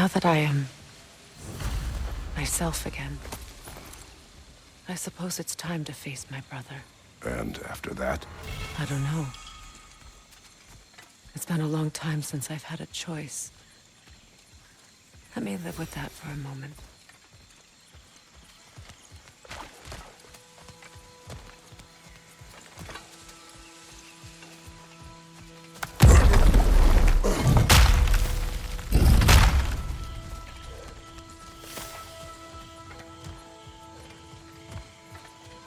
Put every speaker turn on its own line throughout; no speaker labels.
Now that I am myself again, I suppose it's time to face my brother.
And after that?
I don't know. It's been a long time since I've had a choice. Let me live with that for a moment.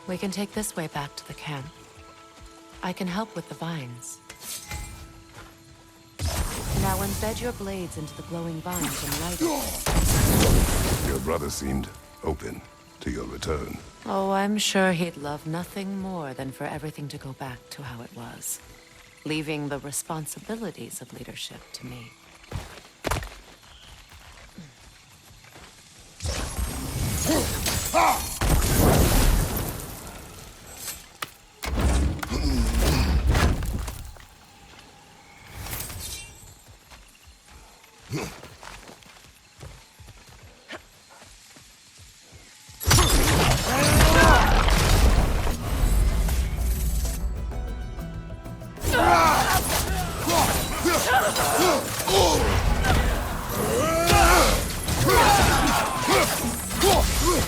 We can take this way back to the camp. I can help with the vines. Now embed your blades into the glowing vines and light it.
Your brother seemed open to your return.
Oh, I'm sure he'd love nothing more than for everything to go back to how it was, leaving the responsibilities of leadership to me.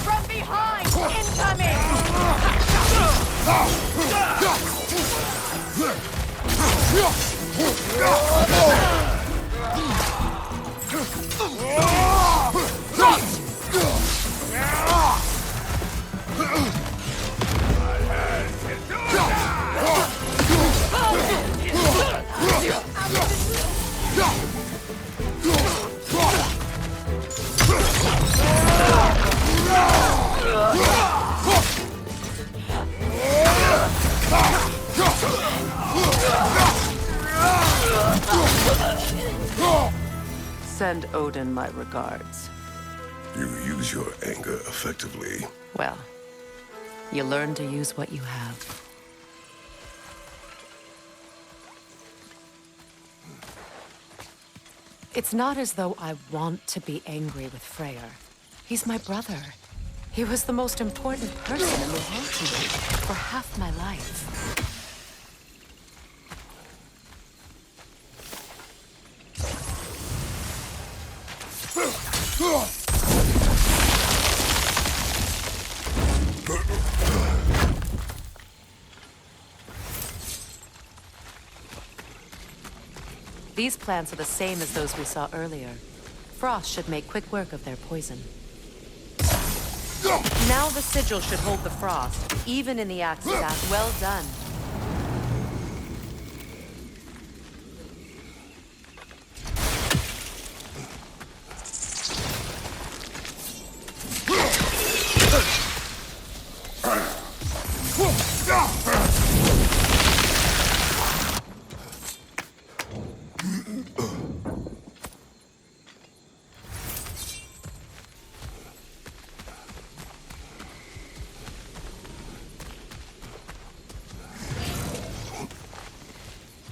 From behind! Incoming!
Send Odin my regards.
You use your anger effectively.
Well, you learn to use what you have. It's not as though I want to be angry with Freyr. He's my brother. He was the most important person in the world to me for half my life. These plants are the same as those we saw earlier. Frost should make quick work of their poison. Now the sigil should hold the frost, even in the axe's act. Well done.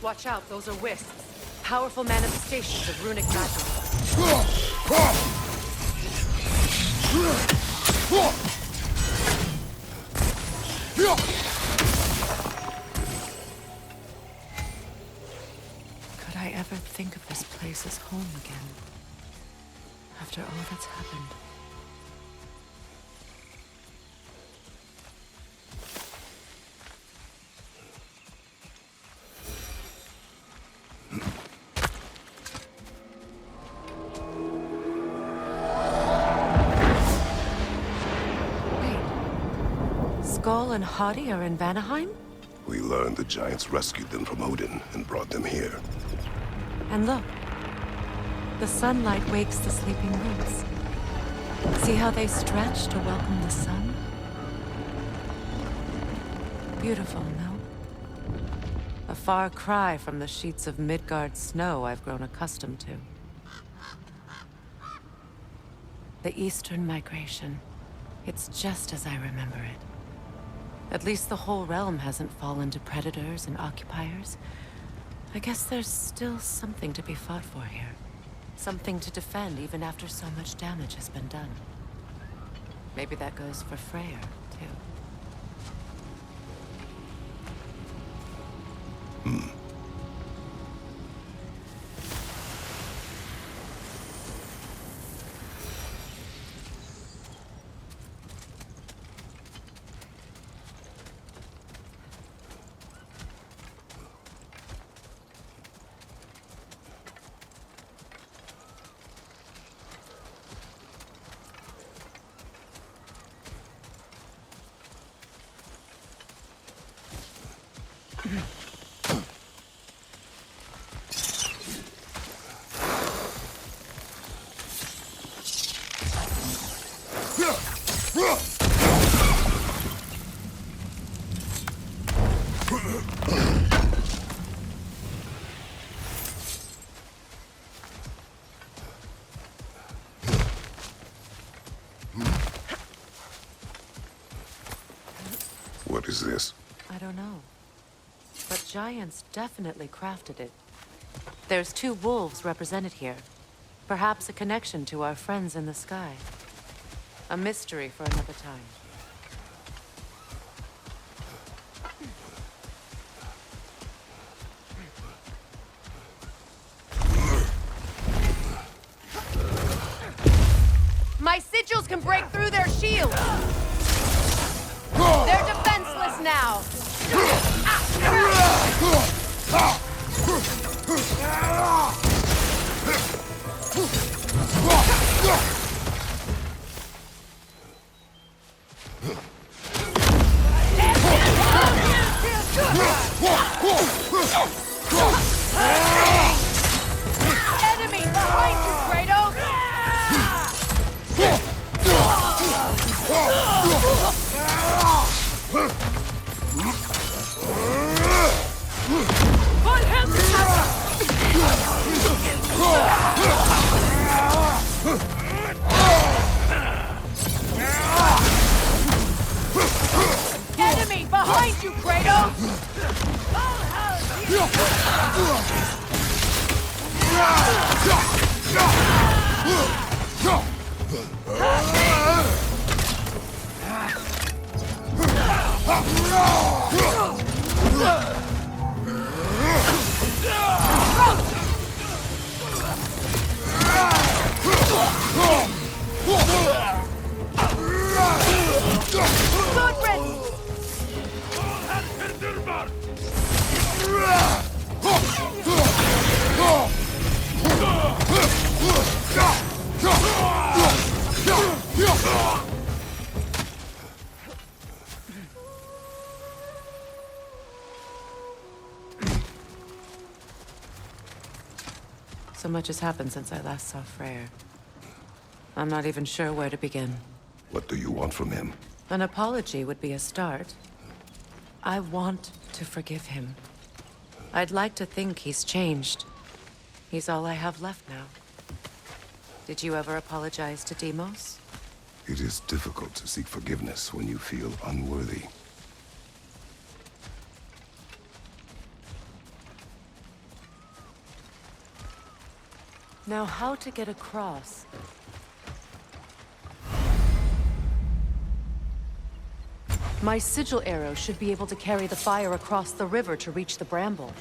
Watch out, those are wisps. Powerful manifestations of runic magic. Could I ever think of this place as home again? After all that's happened. Skull and Hadi are in Vanaheim?
We learned the giants rescued them from Odin and brought them here.
And look, the sunlight wakes the sleeping roots. See how they stretch to welcome the sun? Beautiful, no? A far cry from the sheets of Midgard snow I've grown accustomed to. The Eastern migration. It's just as I remember it. At least the whole realm hasn't fallen to predators and occupiers. I guess there's still something to be fought for here. Something to defend even after so much damage has been done. Maybe that goes for Freyr, too.
What is this?
I don't know. But giants definitely crafted it. There's 2 wolves represented here. Perhaps a connection to our friends in the sky. A mystery for another time.
My sigils can break through their shields! They're defenseless now! Enemy behind you, Kratos! Full health enemy behind you, Kratos! Good riddance!
So much has happened since I last saw Freyr. I'm not even sure where to begin.
What do you want from him?
An apology would be a start. I want to forgive him. I'd like to think he's changed. He's all I have left now. Did you ever apologize to Deimos?
It is difficult to seek forgiveness when you feel unworthy.
Now, how to get across? My sigil arrow should be able to carry the fire across the river to reach the bramble.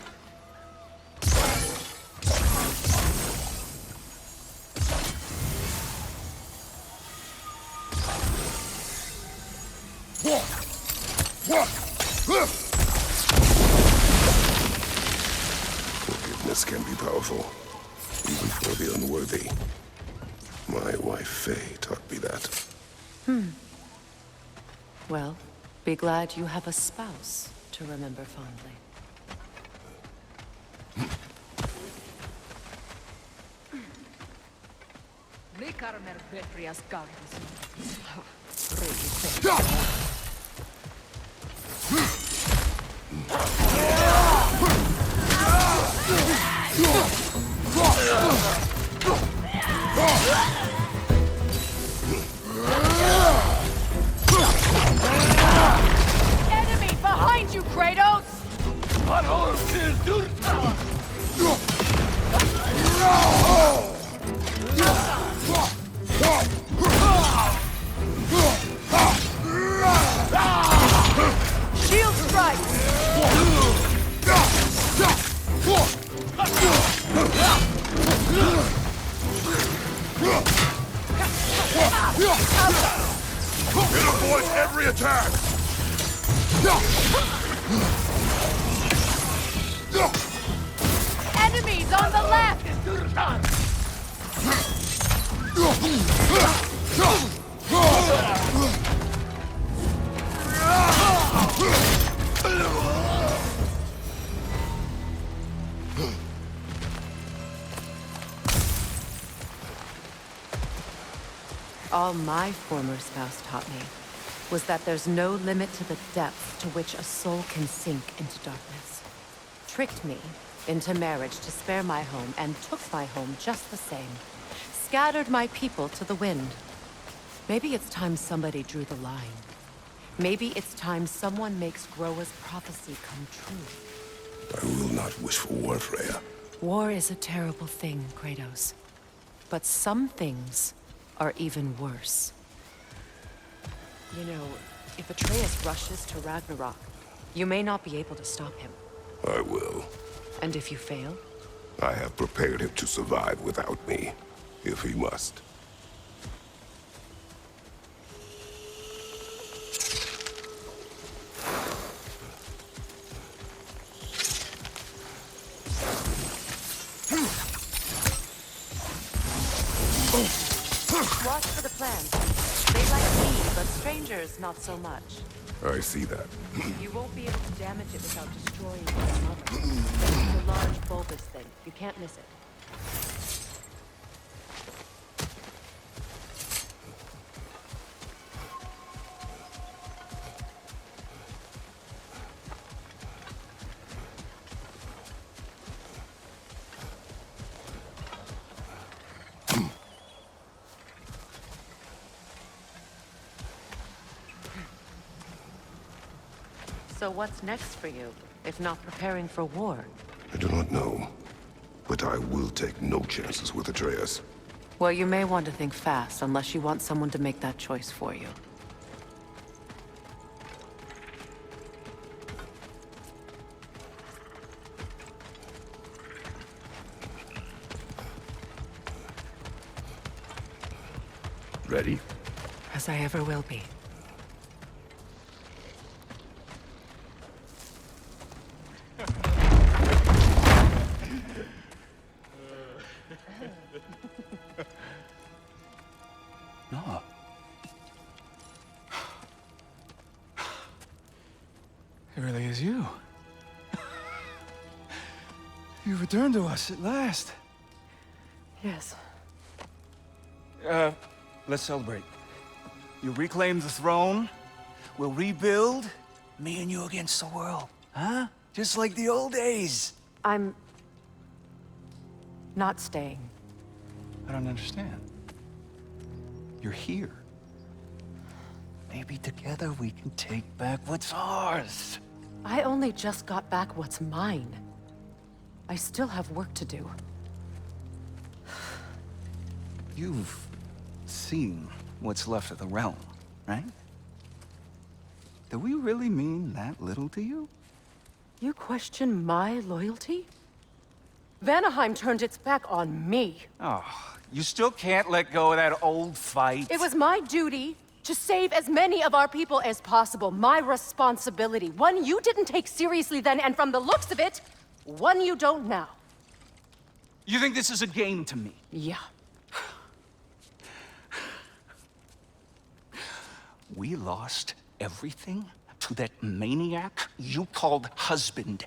Forgiveness can be powerful, even for the unworthy. My wife, Faye, taught me that.
Well, be glad you have a spouse to remember fondly.
Enemy behind you, Kratos!
Avoid every attack!
Enemies on the left!
All my former spouse taught me was that there's no limit to the depth to which a soul can sink into darkness. Tricked me into marriage to spare my home and took my home just the same. Scattered my people to the wind. Maybe it's time somebody drew the line. Maybe it's time someone makes Groa's prophecy come true.
I will not wish for war, Freya.
War is a terrible thing, Kratos. But some things are even worse. You know, if Atreus rushes to Ragnarok, you may not be able to stop him.
I will.
And if you fail?
I have prepared him to survive without me, if he must.
Watch for the plants. They like me, but strangers not so much.
I see that.
You won't be able to damage it without destroying its mother. It's a large bulbous thing. You can't miss it. So what's next for you, if not preparing for war?
I do not know, but I will take no chances with Atreus.
Well, you may want to think fast, unless you want someone to make that choice for you.
Ready?
As I ever will be.
No. It really is you. You returned to us at last.
Yes.
Let's celebrate. You reclaim the throne. We'll rebuild. Me and you against the world. Huh? Just like the old days.
I'm not staying.
I don't understand. You're here. Maybe together we can take back what's ours.
I only just got back what's mine. I still have work to do.
You've seen what's left of the realm, right? Do we really mean that little to you?
You question my loyalty? Vanaheim turned its back on me.
Oh, you still can't let go of that old fight?
It was my duty to save as many of our people as possible. My responsibility. One you didn't take seriously then, and from the looks of it, one you don't now.
You think this is a game to me?
Yeah.
We lost everything to that maniac you called husband.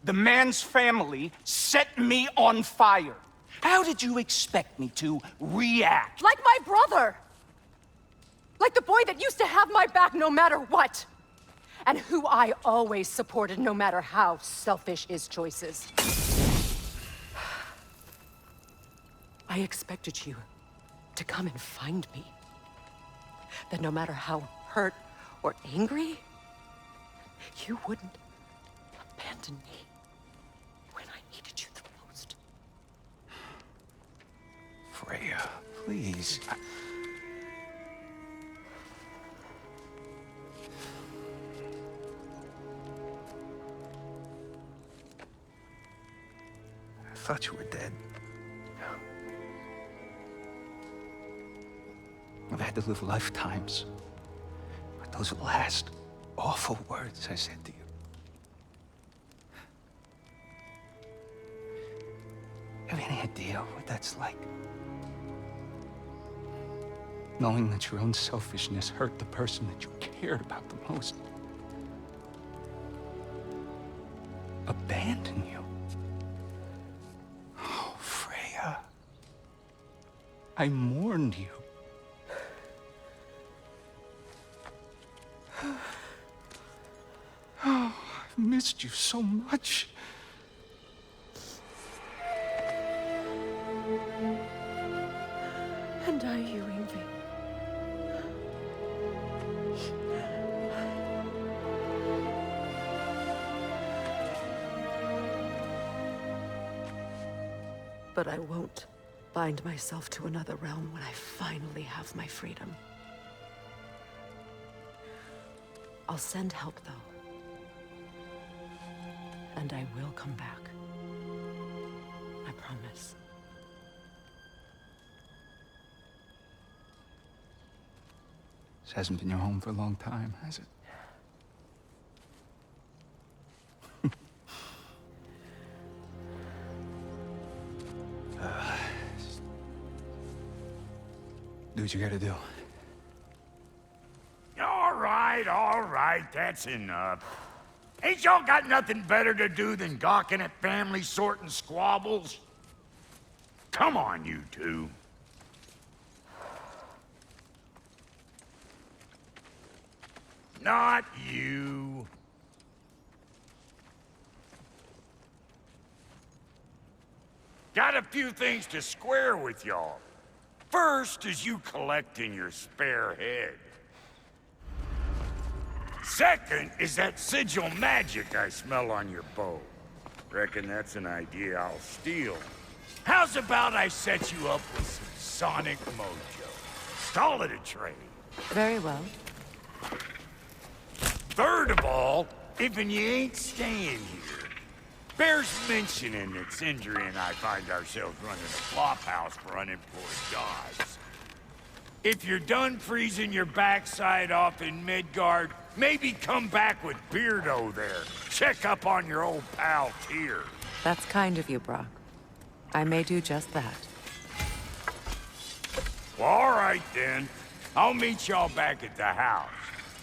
The man's family set me on fire. How did you expect me to react?
Like my brother! Like the boy that used to have my back no matter what! And who I always supported no matter how selfish his choices. I expected you to come and find me. That no matter how hurt or angry, you wouldn't abandon me when I needed you the most.
Freya, please. I thought you were dead. I've had to live lifetimes Those last awful words I said to you. Have any idea what that's like? Knowing that your own selfishness hurt the person that you cared about the most. Abandon you. Oh, Freya. I mourned you. Oh, I've missed you so much.
And are you, Yngvi? But I won't bind myself to another realm when I finally have my freedom. I'll send help, though. And I will come back. I promise.
This hasn't been your home for a long time, has it? Do what you gotta do.
All right, that's enough. Ain't y'all got nothing better to do than gawking at family sorting squabbles? Come on, you two. Not you. Got a few things to square with y'all. First is you collecting your spare head. Second is that sigil magic I smell on your bow. Reckon that's an idea I'll steal. How's about I set you up with some sonic mojo? Call it a trade.
Very well.
Third of all, if you ain't staying here, bears mentioning that Sindri and I find ourselves running a flophouse for unemployed gods. If you're done freezing your backside off in Midgard, maybe come back with Beardo there. Check up on your old pal Tyr.
That's kind of you, Brock. I may do just that.
Well, all right then. I'll meet y'all back at the house.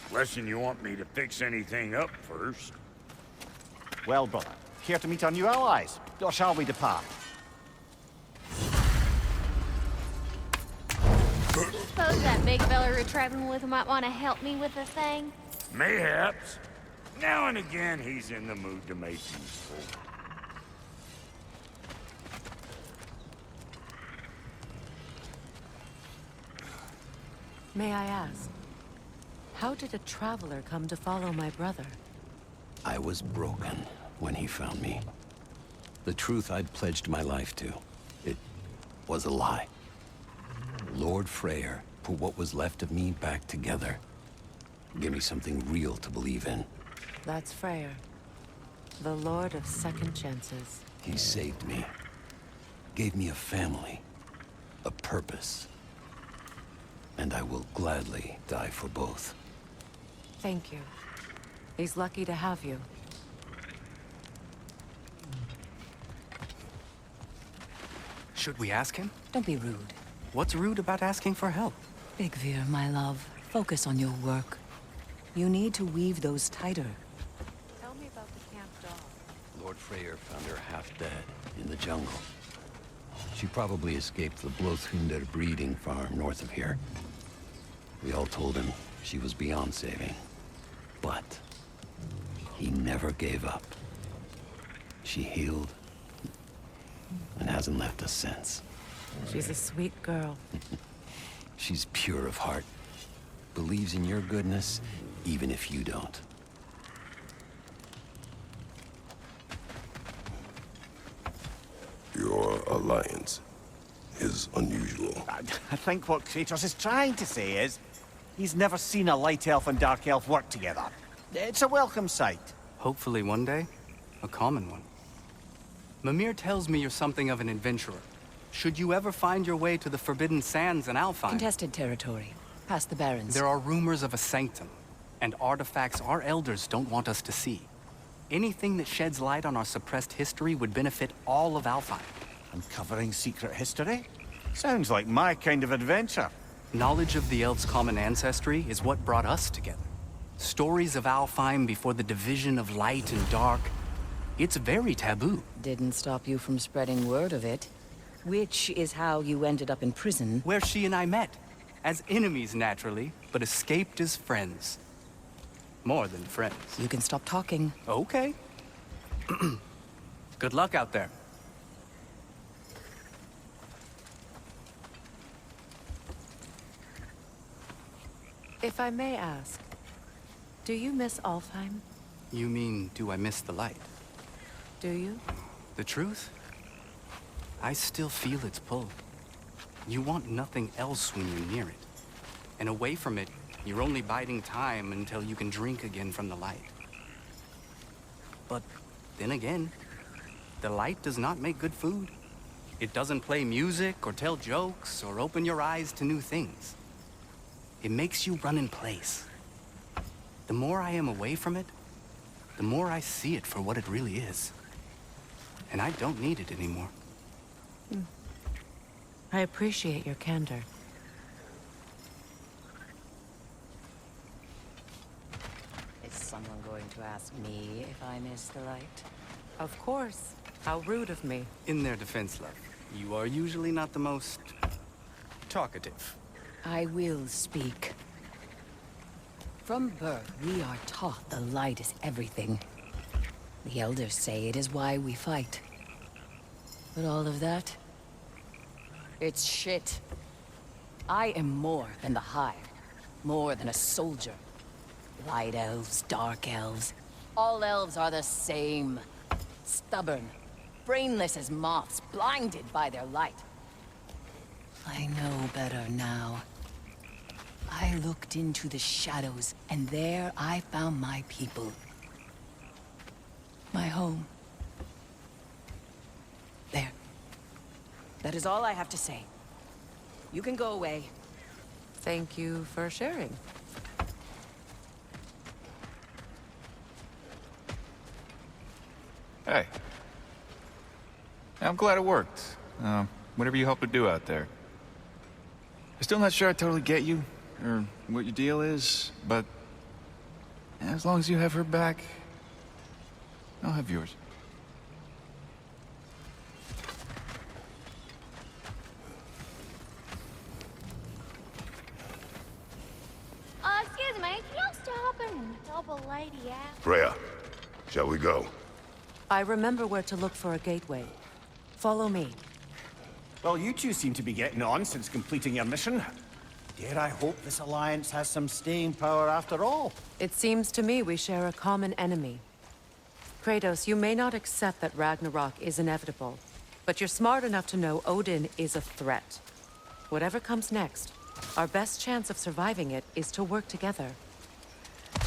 Unless you want me to fix anything up first.
Well, brother, care to meet our new allies? Or shall we depart?
Suppose that big fella we're traveling with might want to help me with a thing?
Mayhaps. Now and again, he's in the mood to make useful.
May I ask, how did a traveler come to follow my brother?
I was broken when he found me. The truth I'd pledged my life to, it was a lie. Lord Freyr put what was left of me back together. Give me something real to believe in.
That's Freyr, the Lord of Second Chances.
He saved me. Gave me a family. A purpose. And I will gladly die for both.
Thank you. He's lucky to have you.
Should we ask him?
Don't be rude.
What's rude about asking for help?
Bigvir, my love, focus on your work. You need to weave those tighter.
Tell me about the camp dog.
Lord Freyr found her half dead in the jungle. She probably escaped the Blothunder breeding farm north of here. We all told him she was beyond saving. But he never gave up. She healed and hasn't left us since.
She's a sweet girl.
She's pure of heart. Believes in your goodness, even if you don't.
Your alliance is unusual.
I think what Kratos is trying to say is, he's never seen a light elf and dark elf work together. It's a welcome sight.
Hopefully one day, a common one. Mimir tells me you're something of an adventurer. Should you ever find your way to the Forbidden Sands in Alfheim,
Contested territory. Past the Barrens.
there are rumors of a sanctum. and artifacts our elders don't want us to see. Anything that sheds light on our suppressed history would benefit all of Alfheim.
Uncovering secret history? Sounds like my kind of adventure.
Knowledge of the elves' common ancestry is what brought us together. Stories of Alfheim before the division of light and dark. It's very taboo.
Didn't stop you from spreading word of it. Which is how you ended up in prison.
Where she and I met. As enemies, naturally, but escaped as friends. More than friends.
You can stop talking.
Okay. Good luck out there.
If I may ask, do you miss Alfheim?
You mean, do I miss the light?
Do you?
The truth? I still feel its pull. You want nothing else when you're near it. And away from it, you're only biding time until you can drink again from the light. But then again, the light does not make good food. It doesn't play music or tell jokes or open your eyes to new things. It makes you run in place. The more I am away from it, the more I see it for what it really is. And I don't need it anymore.
I appreciate your candor.
Is someone going to ask me if I miss the light?
Of course. How rude of me.
In their defense, love, you are usually not the most talkative.
I will speak. From birth, we are taught the light is everything. The elders say it is why we fight. But all of that, it's shit. I am more than the Hive. More than a soldier. Light elves, dark elves. All elves are the same. Stubborn. Brainless as moths, blinded by their light. I know better now. I looked into the shadows, and there I found my people. My home. There. That is all I have to say. You can go away.
Thank you for sharing.
Hey. I'm glad it worked. Whatever you helped her do out there. I'm still not sure I totally get you, or what your deal is, but as long as you have her back, I'll have yours.
Excuse me, can y'all stop and help a lady out?
Freya, shall we go?
I remember where to look for a gateway. Follow me.
Well, you two seem to be getting on since completing your mission. Dare I hope this alliance has some staying power after all?
It seems to me we share a common enemy. Kratos, you may not accept that Ragnarok is inevitable, but you're smart enough to know Odin is a threat. Whatever comes next, our best chance of surviving it is to work together.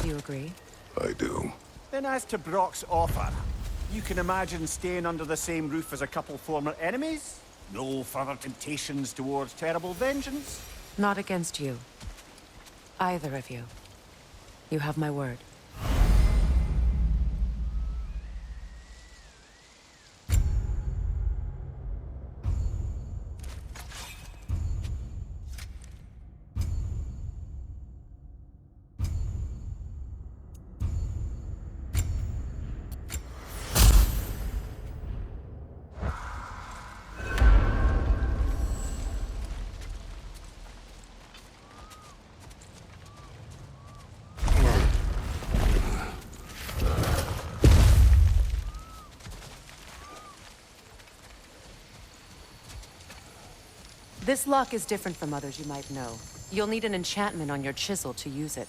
Do you agree?
I do.
Then as to Brock's offer, you can imagine staying under the same roof as a couple former enemies? No further temptations towards terrible vengeance?
Not against you. Either of you. You have my word. This lock is different from others you might know. You'll need an enchantment on your chisel to use it.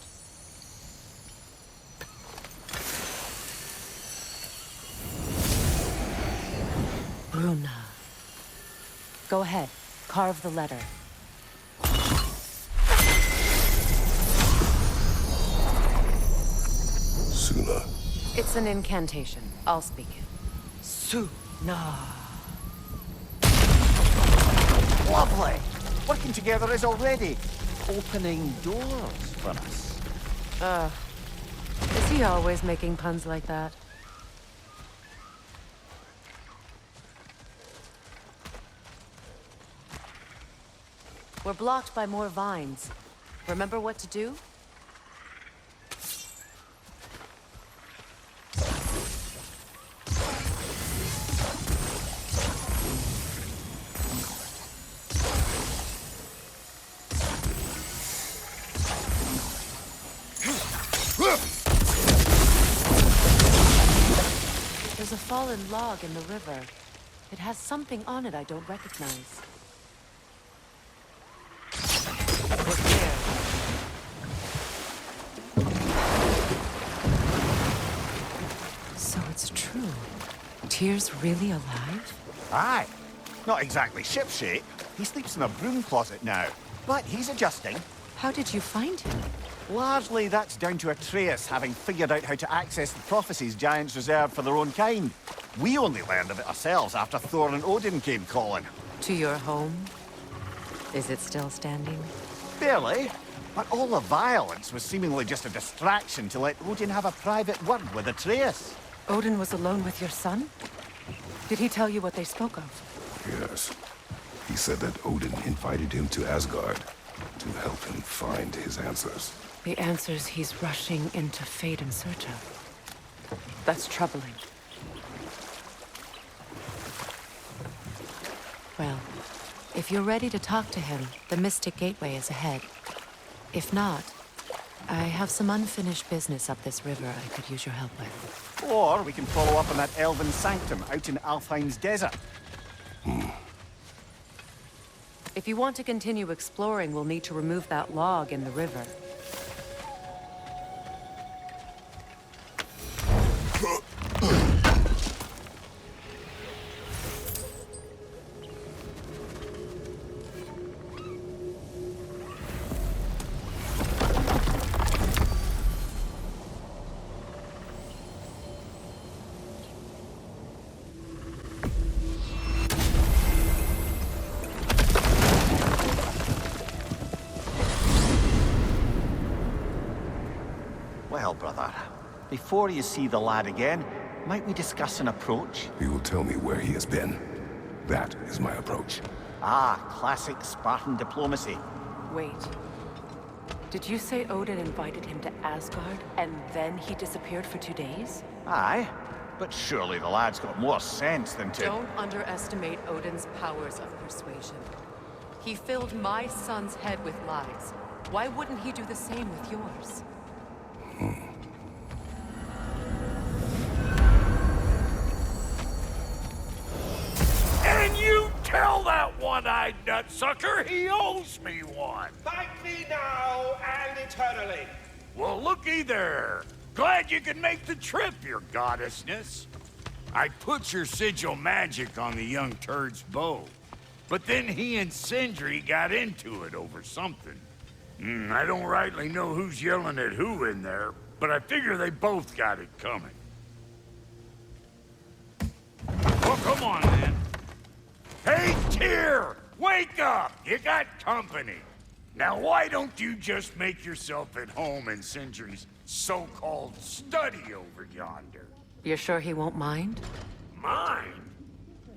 Bruna. Go ahead. Carve the letter.
Suna.
It's an incantation. I'll speak it. Suna.
Lovely! Working together is already opening doors for us.
he always making puns like that? We're blocked by more vines. Remember what to do? There's a fallen log in the river. It has something on it I don't recognize. Look there. So it's true. Tyr's really alive?
Aye. Not exactly shipshape. He sleeps in a broom closet now. But he's adjusting.
How did you find him?
Largely, that's down to Atreus having figured out how to access the prophecies giants reserved for their own kind. We only learned of it ourselves after Thor and Odin came calling.
To your home? Is it still standing?
Barely. But all the violence was seemingly just a distraction to let Odin have a private word with Atreus.
Odin was alone with your son? Did he tell you what they spoke of?
Yes. He said that Odin invited him to Asgard to help him find his answers.
The answers he's rushing into fate in search of. That's troubling. Well, if you're ready to talk to him, the Mystic Gateway is ahead. If not, I have some unfinished business up this river I could use your help with.
Or we can follow up on that elven sanctum out in Alfheim's desert.
If you want to continue exploring, we'll need to remove that log in the river.
Well, brother, before you see the lad again, might we discuss an approach?
He will tell me where he has been. That is my approach.
Ah, classic Spartan diplomacy.
Wait. Did you say Odin invited him to Asgard, and then he disappeared for 2 days?
Aye, but surely the lad's got more sense than to...
Don't underestimate Odin's powers of persuasion. He filled my son's head with lies. Why wouldn't he do the same with yours?
And you tell that one-eyed nutsucker he owes me one.
Thank me now and eternally.
Well, looky there. Glad you could make the trip, your goddessness. I put your sigil magic on the young turd's bow, but then he and Sindri got into it over something. I don't rightly know who's yelling at who in there, but I figure they both got it coming. Well, come on, then. Hey, Tyr! Wake up! You got company. Now, why don't you just make yourself at home in Sindri's so-called study over yonder?
You're sure he won't mind?
Mine?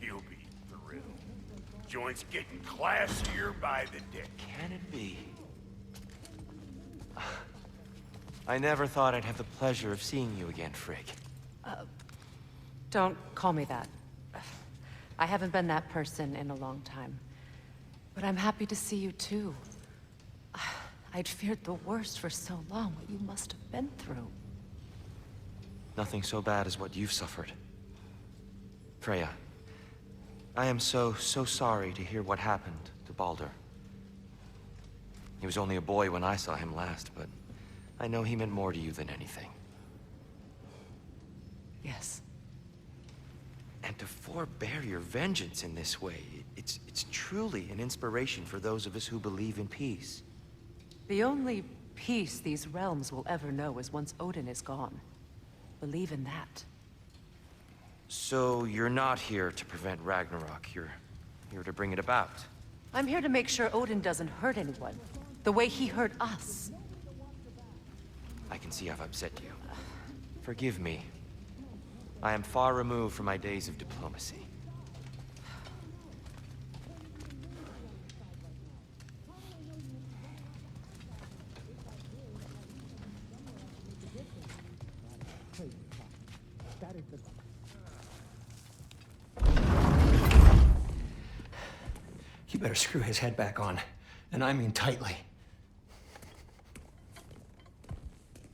You'll be thrilled. Joint's getting classier by the day.
Can it be? I never thought I'd have the pleasure of seeing you again, Frigg.
Don't call me that. I haven't been that person in a long time. But I'm happy to see you too. I'd feared the worst for so long, what you must have been through.
Nothing so bad as what you've suffered. Freya, I am so sorry to hear what happened to Baldur. He was only a boy when I saw him last, but I know he meant more to you than anything.
Yes.
And to forbear your vengeance in this way, it's truly an inspiration for those of us who believe in peace.
The only peace these realms will ever know is once Odin is gone. Believe in that.
So you're not here to prevent Ragnarok, you're here to bring it about.
I'm here to make sure Odin doesn't hurt anyone, the way he hurt us.
I can see I've upset you. Forgive me. I am far removed from my days of diplomacy.
You better screw his head back on, and I mean tightly.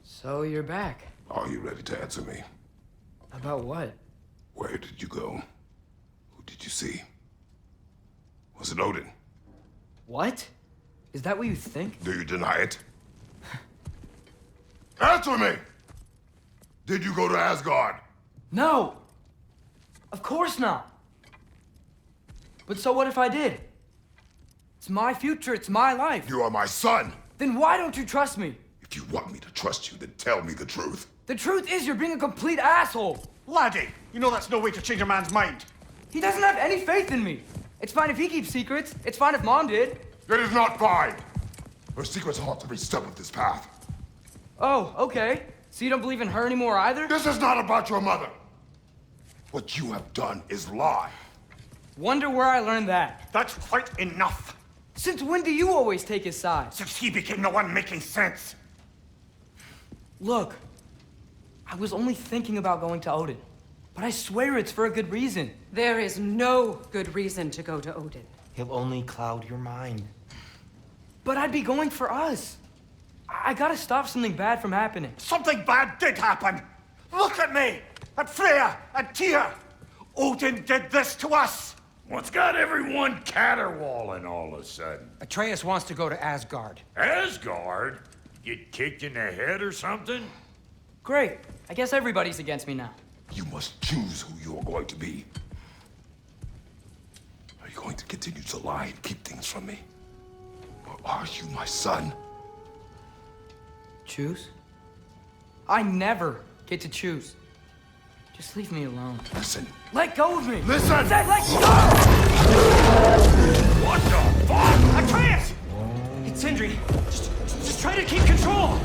So you're back.
Are you ready to answer me?
About what?
Where did you go? Who did you see? Was it Odin?
What? Is that what you think?
Do you deny it? Answer me! Did you go to Asgard?
No! Of course not! But so what if I did? It's my future, it's my life.
You are my son!
Then why don't you trust me?
If you want me to trust you, then tell me the truth.
The truth is you're being a complete asshole!
Laddie, you know that's no way to change a man's mind.
He doesn't have any faith in me. It's fine if he keeps secrets. It's fine if Mom did.
It is not fine! Her secrets haunt every step of this path.
Oh, okay. So you don't believe in her anymore either?
This is not about your mother! What you have done is lie.
Wonder where I learned that.
That's quite enough.
Since when do you always take his side?
Since he became the one making sense.
Look, I was only thinking about going to Odin, but I swear it's for a good reason.
There is no good reason to go to Odin.
He'll only cloud your mind.
But I'd be going for us. I gotta stop something bad from happening.
Something bad did happen. Look at me, at Freya, at Tyr. Odin did this to us.
What's got everyone caterwauling all of a sudden?
Atreus wants to go to Asgard.
Asgard? Get kicked in the head or something?
Great. I guess everybody's against me now.
You must choose who you are going to be. Are you going to continue to lie and keep things from me? Or are you my son?
Choose? I never get to choose. Just leave me alone.
Listen.
Let go of me!
Listen!
I said let go!
What the fuck?
Atreus! It's Sindri. Just try to keep control.